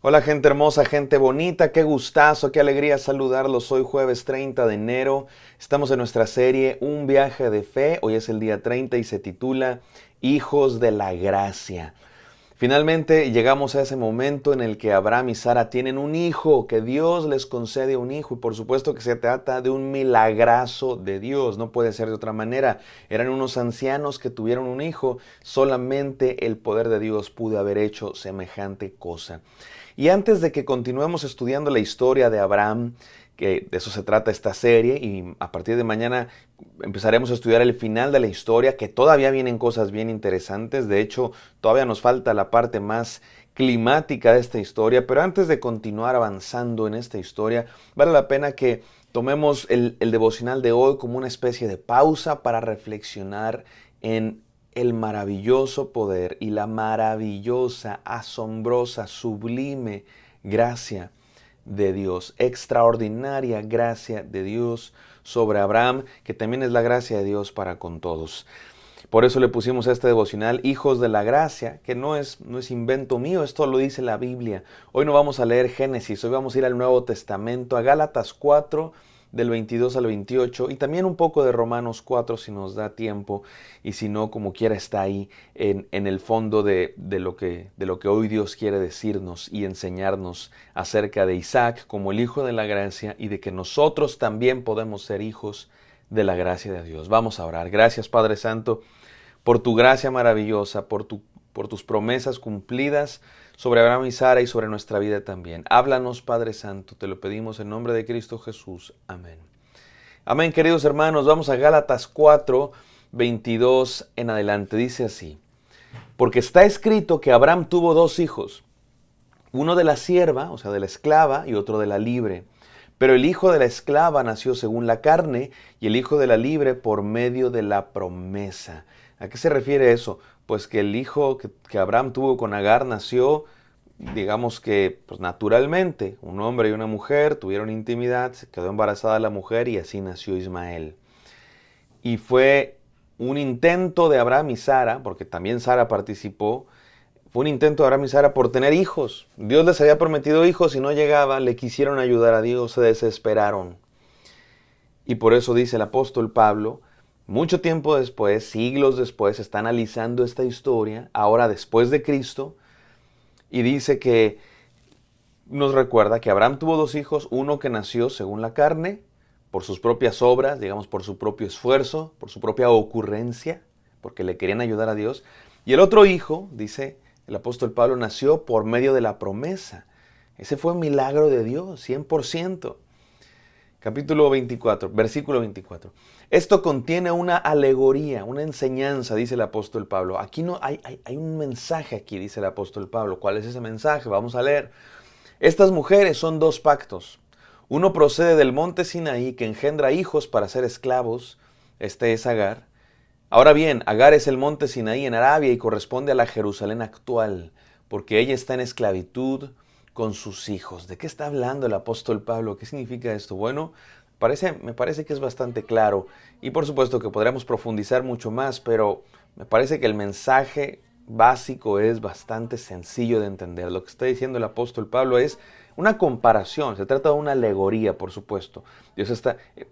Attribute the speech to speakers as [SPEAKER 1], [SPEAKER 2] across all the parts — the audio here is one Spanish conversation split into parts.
[SPEAKER 1] Hola gente hermosa, gente bonita, qué gustazo, qué alegría saludarlos. Hoy jueves 30 de enero, estamos en nuestra serie Un viaje de fe. Hoy es el día 30 y se titula Hijos de la Gracia. Finalmente llegamos a ese momento en el que Abraham y Sara tienen un hijo, que Dios les concede un hijo, y por supuesto que se trata de un milagrazo de Dios, no puede ser de otra manera. Eran unos ancianos que tuvieron un hijo, solamente el poder de Dios pudo haber hecho semejante cosa. Y antes de que continuemos estudiando la historia de Abraham, que de eso se trata esta serie, y a partir de mañana empezaremos a estudiar el final de la historia, que todavía vienen cosas bien interesantes. De hecho, todavía nos falta la parte más climática de esta historia, pero antes de continuar avanzando en esta historia, vale la pena que tomemos el devocional de hoy como una especie de pausa para reflexionar en el maravilloso poder y la maravillosa, asombrosa, sublime gracia de Dios, extraordinaria gracia de Dios sobre Abraham, que también es la gracia de Dios para con todos. Por eso le pusimos a este devocional Hijos de la Gracia, que no es invento mío, esto lo dice la Biblia. Hoy no vamos a leer Génesis, hoy vamos a ir al Nuevo Testamento, a Gálatas 4, del 22 al 28, y también un poco de Romanos 4 si nos da tiempo, y si no, como quiera está ahí en el fondo de lo que hoy Dios quiere decirnos y enseñarnos acerca de Isaac como el Hijo de la Gracia y de que nosotros también podemos ser hijos de la gracia de Dios. Vamos a orar. Gracias, Padre Santo, por tu gracia maravillosa, por tus promesas cumplidas sobre Abraham y Sara y sobre nuestra vida también. Háblanos, Padre Santo, te lo pedimos en nombre de Cristo Jesús. Amén. Amén, queridos hermanos. Vamos a Gálatas 4, 22 en adelante. Dice así: porque está escrito que Abraham tuvo dos hijos, uno de la sierva, o sea, de la esclava, y otro de la libre. Pero el hijo de la esclava nació según la carne, y el hijo de la libre por medio de la promesa. ¿A qué se refiere eso? Pues que el hijo que Abraham tuvo con Agar nació, digamos que pues naturalmente. Un hombre y una mujer tuvieron intimidad, se quedó embarazada la mujer y así nació Ismael. Y fue un intento de Abraham y Sara, porque también Sara participó, fue un intento de Abraham y Sara por tener hijos. Dios les había prometido hijos y no llegaba, le quisieron ayudar a Dios, se desesperaron. Y por eso dice el apóstol Pablo, mucho tiempo después, siglos después, está analizando esta historia, ahora después de Cristo, y dice que nos recuerda que Abraham tuvo dos hijos, uno que nació según la carne, por sus propias obras, digamos por su propio esfuerzo, por su propia ocurrencia, porque le querían ayudar a Dios, y el otro hijo, dice el apóstol Pablo, nació por medio de la promesa. Ese fue un milagro de Dios, 100%. Capítulo 24, versículo 24. Esto contiene una alegoría, una enseñanza, dice el apóstol Pablo. Aquí no hay un mensaje aquí, dice el apóstol Pablo. ¿Cuál es ese mensaje? Vamos a leer. Estas mujeres son dos pactos. Uno procede del monte Sinaí, que engendra hijos para ser esclavos. Este es Agar. Ahora bien, Agar es el monte Sinaí en Arabia y corresponde a la Jerusalén actual, porque ella está en esclavitud con sus hijos. ¿De qué está hablando el apóstol Pablo? ¿Qué significa esto? Bueno, me parece que es bastante claro, y por supuesto que podríamos profundizar mucho más, pero me parece que el mensaje básico es bastante sencillo de entender. Lo que está diciendo el apóstol Pablo es una comparación, se trata de una alegoría, por supuesto.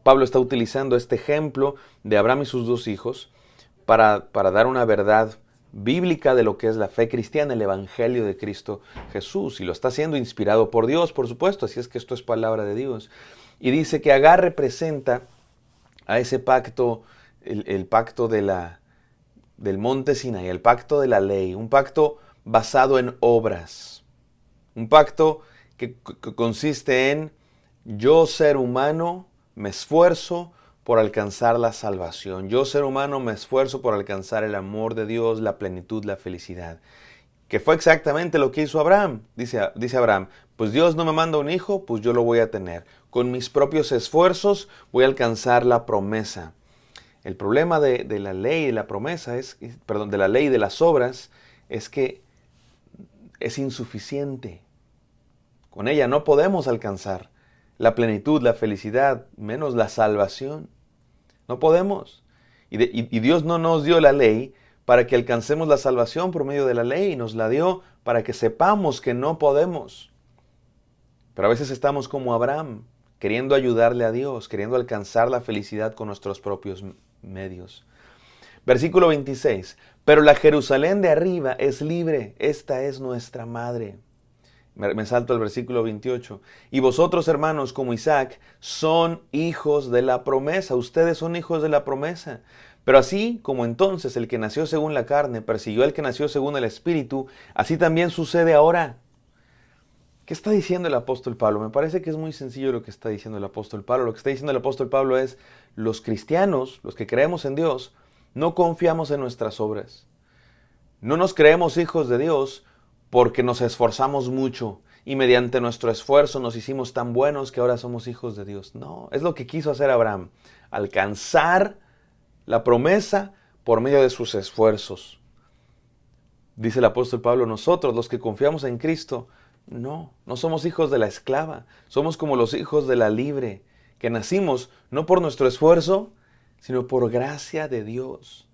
[SPEAKER 1] Pablo está utilizando este ejemplo de Abraham y sus dos hijos para dar una verdad bíblica de lo que es la fe cristiana, el Evangelio de Cristo Jesús, y lo está haciendo inspirado por Dios, por supuesto, así es que esto es palabra de Dios. Y dice que Agar representa a ese pacto, el pacto del monte Sinaí, el pacto de la ley, un pacto basado en obras, un pacto que consiste en yo, ser humano, me esfuerzo por alcanzar la salvación. Yo, ser humano, me esfuerzo por alcanzar el amor de Dios, la plenitud, la felicidad. Que fue exactamente lo que hizo Abraham. Dice Abraham, pues Dios no me manda un hijo, pues yo lo voy a tener. Con mis propios esfuerzos voy a alcanzar la promesa. El problema de la ley y de la promesa de la ley y de las obras, es que es insuficiente. Con ella no podemos alcanzar la plenitud, la felicidad, menos la salvación. No podemos. Y Dios no nos dio la ley para que alcancemos la salvación por medio de la ley. Nos la dio para que sepamos que no podemos. Pero a veces estamos como Abraham, queriendo ayudarle a Dios, queriendo alcanzar la felicidad con nuestros propios medios. Versículo 26. Pero la Jerusalén de arriba es libre, esta es nuestra madre. Me salto al versículo 28. Y vosotros, hermanos, como Isaac, son hijos de la promesa. Ustedes son hijos de la promesa. Pero así como entonces el que nació según la carne persiguió al que nació según el Espíritu, así también sucede ahora. ¿Qué está diciendo el apóstol Pablo? Me parece que es muy sencillo lo que está diciendo el apóstol Pablo. Lo que está diciendo el apóstol Pablo es, los cristianos, los que creemos en Dios, no confiamos en nuestras obras. No nos creemos hijos de Dios porque nos esforzamos mucho y mediante nuestro esfuerzo nos hicimos tan buenos que ahora somos hijos de Dios. No, es lo que quiso hacer Abraham, alcanzar la promesa por medio de sus esfuerzos. Dice el apóstol Pablo, nosotros los que confiamos en Cristo, no somos hijos de la esclava, somos como los hijos de la libre, que nacimos no por nuestro esfuerzo, sino por gracia de Dios.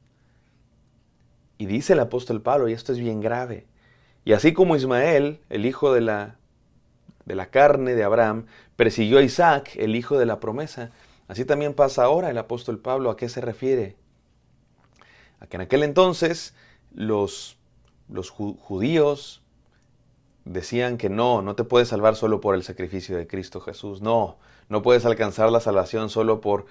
[SPEAKER 1] Y dice el apóstol Pablo, y esto es bien grave, y así como Ismael, el hijo de la carne de Abraham, persiguió a Isaac, el hijo de la promesa, así también pasa ahora el apóstol Pablo. ¿A qué se refiere? A que en aquel entonces los judíos decían que no te puedes salvar solo por el sacrificio de Cristo Jesús. No puedes alcanzar la salvación solo por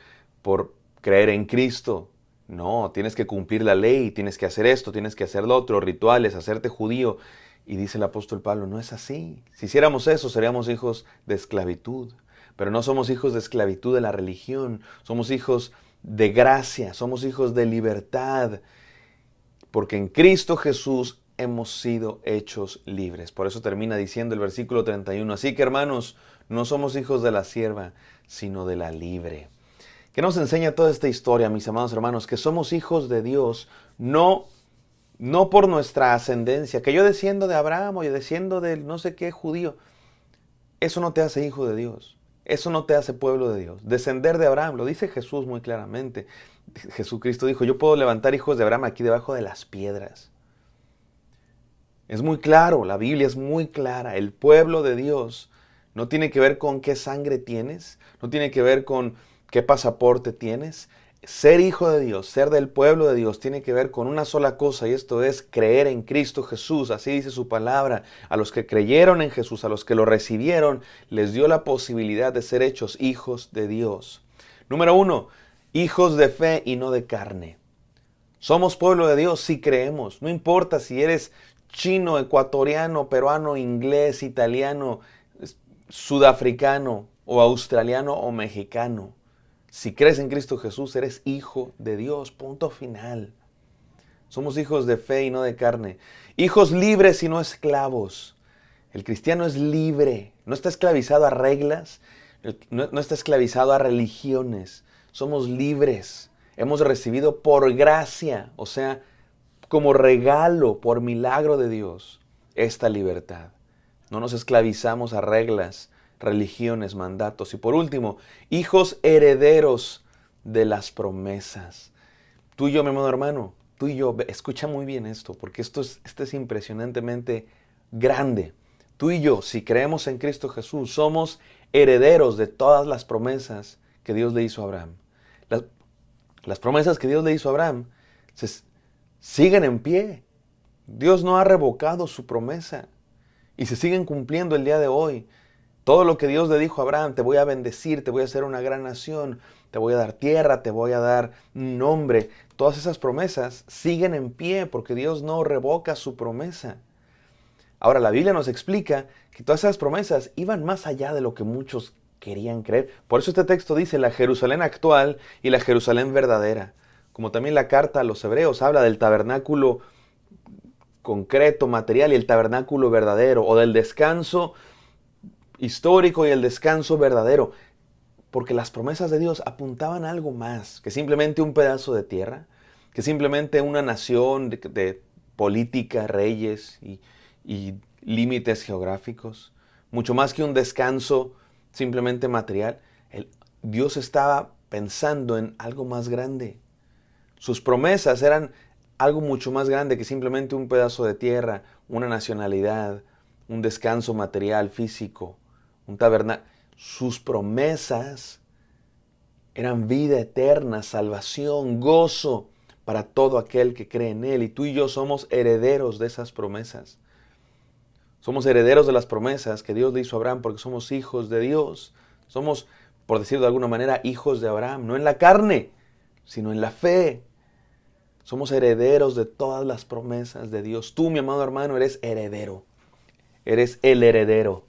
[SPEAKER 1] creer en Cristo. No, tienes que cumplir la ley, tienes que hacer esto, tienes que hacer lo otro, rituales, hacerte judío. Y dice el apóstol Pablo, no es así. Si hiciéramos eso, seríamos hijos de esclavitud. Pero no somos hijos de esclavitud de la religión, somos hijos de gracia, somos hijos de libertad. Porque en Cristo Jesús hemos sido hechos libres. Por eso termina diciendo el versículo 31. Así que, hermanos, no somos hijos de la sierva, sino de la libre. ¿Qué nos enseña toda esta historia, mis amados hermanos? Que somos hijos de Dios, no por nuestra ascendencia. Que yo desciendo de Abraham o yo desciendo del no sé qué judío. Eso no te hace hijo de Dios. Eso no te hace pueblo de Dios. Descender de Abraham, lo dice Jesús muy claramente. Jesucristo dijo, yo puedo levantar hijos de Abraham aquí debajo de las piedras. Es muy claro, la Biblia es muy clara. El pueblo de Dios no tiene que ver con qué sangre tienes, no tiene que ver con qué pasaporte tienes. Ser hijo de Dios, ser del pueblo de Dios, tiene que ver con una sola cosa, y esto es creer en Cristo Jesús. Así dice su palabra. A los que creyeron en Jesús, a los que lo recibieron, les dio la posibilidad de ser hechos hijos de Dios. Número 1, hijos de fe y no de carne. Somos pueblo de Dios si creemos. No importa si eres chino, ecuatoriano, peruano, inglés, italiano, sudafricano o australiano o mexicano. Si crees en Cristo Jesús, eres hijo de Dios. Punto final. Somos hijos de fe y no de carne. Hijos libres y no esclavos. El cristiano es libre. No está esclavizado a reglas. No está esclavizado a religiones. Somos libres. Hemos recibido por gracia, o sea, como regalo, por milagro de Dios, esta libertad. No nos esclavizamos a reglas, religiones, mandatos. Y por último, hijos herederos de las promesas. Tú y yo, mi hermano, tú y yo, escucha muy bien esto, porque esto es impresionantemente grande. Tú y yo, si creemos en Cristo Jesús, somos herederos de todas las promesas que Dios le hizo a Abraham. Las promesas que Dios le hizo a Abraham siguen en pie. Dios no ha revocado su promesa y se siguen cumpliendo el día de hoy. Todo lo que Dios le dijo a Abraham, te voy a bendecir, te voy a hacer una gran nación, te voy a dar tierra, te voy a dar nombre. Todas esas promesas siguen en pie porque Dios no revoca su promesa. Ahora, la Biblia nos explica que todas esas promesas iban más allá de lo que muchos querían creer. Por eso este texto dice la Jerusalén actual y la Jerusalén verdadera. Como también la carta a los hebreos habla del tabernáculo concreto, material y el tabernáculo verdadero, o del descanso histórico y el descanso verdadero. Porque las promesas de Dios apuntaban a algo más que simplemente un pedazo de tierra, que simplemente una nación de política, reyes y límites geográficos. Mucho más que un descanso simplemente material. Dios estaba pensando en algo más grande. Sus promesas eran algo mucho más grande que simplemente un pedazo de tierra, una nacionalidad, un descanso material, físico, un tabernáculo. Sus promesas eran vida eterna, salvación, gozo para todo aquel que cree en Él. Y tú y yo somos herederos de esas promesas. Somos herederos de las promesas que Dios le hizo a Abraham porque somos hijos de Dios. Somos, por decirlo de alguna manera, hijos de Abraham, no en la carne, sino en la fe. Somos herederos de todas las promesas de Dios. Tú, mi amado hermano, eres heredero. Eres el heredero.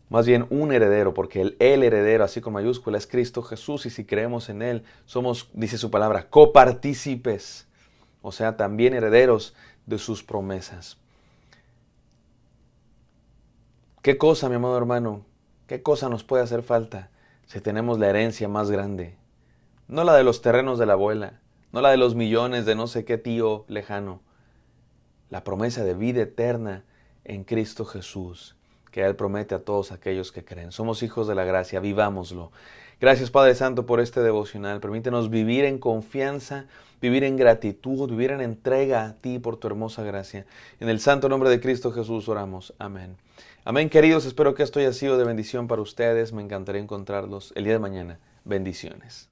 [SPEAKER 1] Más bien un heredero, porque el heredero, así con mayúscula, es Cristo Jesús. Y si creemos en Él, somos, dice su palabra, copartícipes. O sea, también herederos de sus promesas. ¿Qué cosa, mi amado hermano? ¿Qué cosa nos puede hacer falta si tenemos la herencia más grande? No la de los terrenos de la abuela, no la de los millones de no sé qué tío lejano. La promesa de vida eterna en Cristo Jesús, que Él promete a todos aquellos que creen. Somos hijos de la gracia, vivámoslo. Gracias, Padre Santo, por este devocional. Permítenos vivir en confianza, vivir en gratitud, vivir en entrega a ti por tu hermosa gracia. En el santo nombre de Cristo Jesús oramos. Amén. Amén, queridos. Espero que esto haya sido de bendición para ustedes. Me encantaría encontrarlos el día de mañana. Bendiciones.